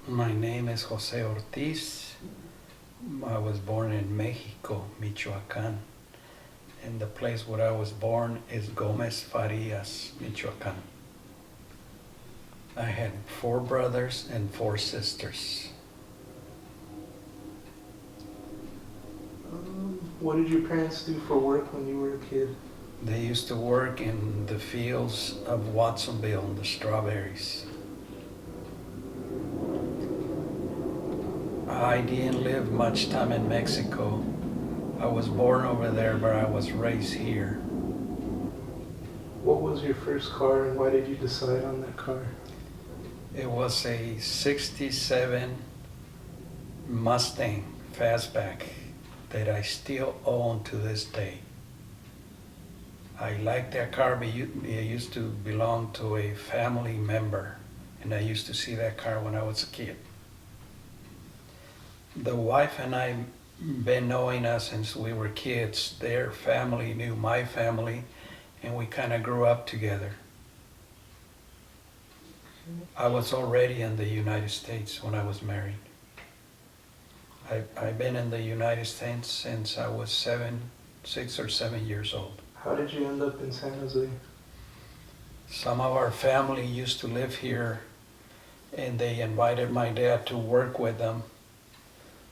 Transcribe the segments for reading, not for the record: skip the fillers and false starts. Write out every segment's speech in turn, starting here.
My name is Jose Ortiz. I was born in Mexico, Michoacan. And the place where I was born is Gomez Farias, Michoacan. I had 4 brothers and 4 sisters. What did your parents do for work when you were a kid? They used to work in the fields of Watsonville, the strawberries. I didn't live much time in Mexico. I was born over there, but I was raised here. What was your first car and why did you decide on that car? It was a 67 Mustang Fastback that I still own to this day. I like that car, but it used to belong to a family member, and I used to see that car when I was a kid. The wife and I been knowing us since we were kids. Their family knew my family, and we kind of grew up together. I was already in the United States when I was married. I've been in the United States since I was 6 or 7 years old. How did you end up in San Jose? Some of our family used to live here, and they invited my dad to work with them.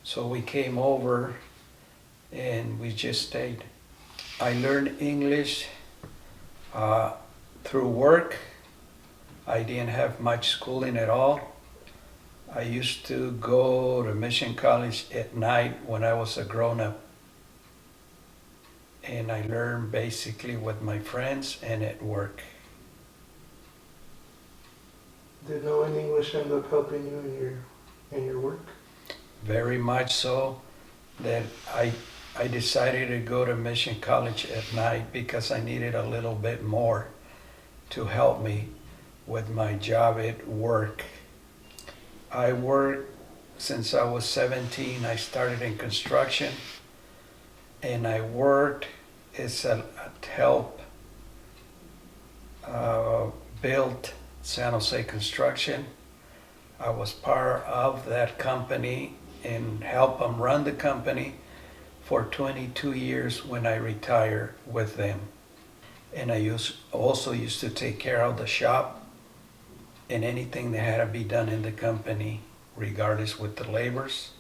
So we came over and we just stayed. I learned English through work. I didn't have much schooling at all. I used to go to Mission College at night when I was a grown-up. And I learned basically with my friends and at work. Did knowing English end up helping you in your work? Very much so that I decided to go to Mission College at night because I needed a little bit more to help me with my job at work. I worked since I was 17. I started in construction, and I worked as a help built San Jose Construction. I was part of that company and helped them run the company for 22 years when I retired with them. And I also used to take care of the shop and anything that had to be done in the company, regardless with the labors,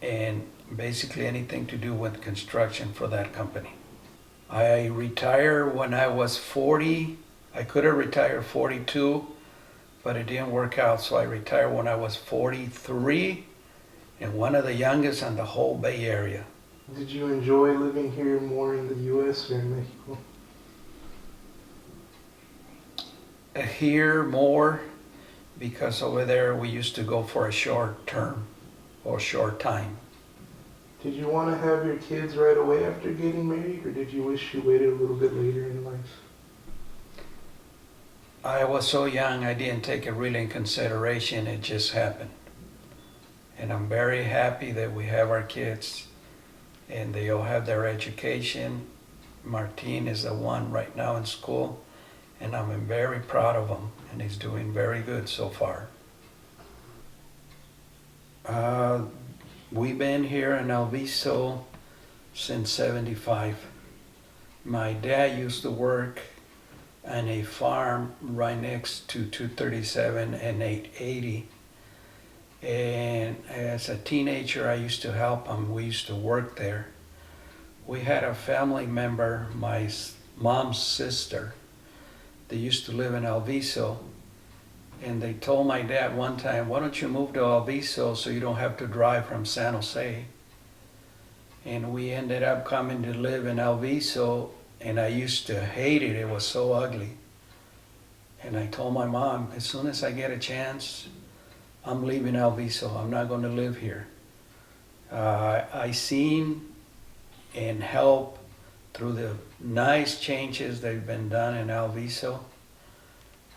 and basically anything to do with construction for that company. I retired when I was 40. I could have retired 42, but it didn't work out, so I retired when I was 43 and one of the youngest in the whole Bay Area. Did you enjoy living here more in the U.S. or in Mexico? Here more, because over there we used to go for a short term or short time. Did you want to have your kids right away after getting married, or did you wish you waited a little bit later in life? I was so young, I didn't take it really in consideration. It just happened. And I'm very happy that we have our kids and they all have their education. Martin is the one right now in school, and I'm very proud of him, and he's doing very good so far. We've been here in Alviso since 75. My dad used to work on a farm right next to 237 and 880. And as a teenager, I used to help him. We used to work there. We had a family member, my mom's sister, they used to live in Alviso. And they told my dad one time, why don't you move to Alviso so you don't have to drive from San Jose? And we ended up coming to live in Alviso, and I used to hate it. It was so ugly. And I told my mom, as soon as I get a chance, I'm leaving Alviso. I'm not going to live here. I seen and helped through the nice changes that have been done in Alviso.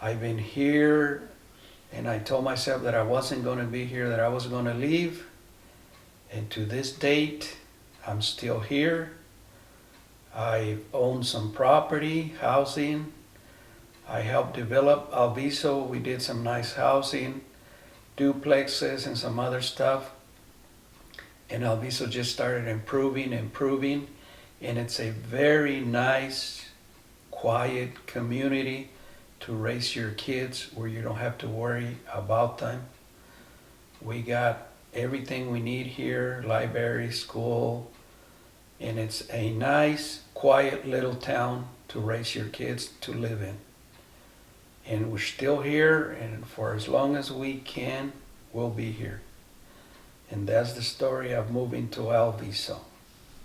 I've been here, and I told myself that I wasn't going to be here, that I was going to leave. And to this date, I'm still here. I own some property, housing. I helped develop Alviso. We did some nice housing. duplexes and some other stuff. And Alviso just started improving, and it's a very nice, quiet community to raise your kids where you don't have to worry about them. We got everything we need here, library, school, and it's a nice, quiet little town to raise your kids to live in. And we're still here, and for as long as we can, we'll be here. And that's the story of moving to Alviso.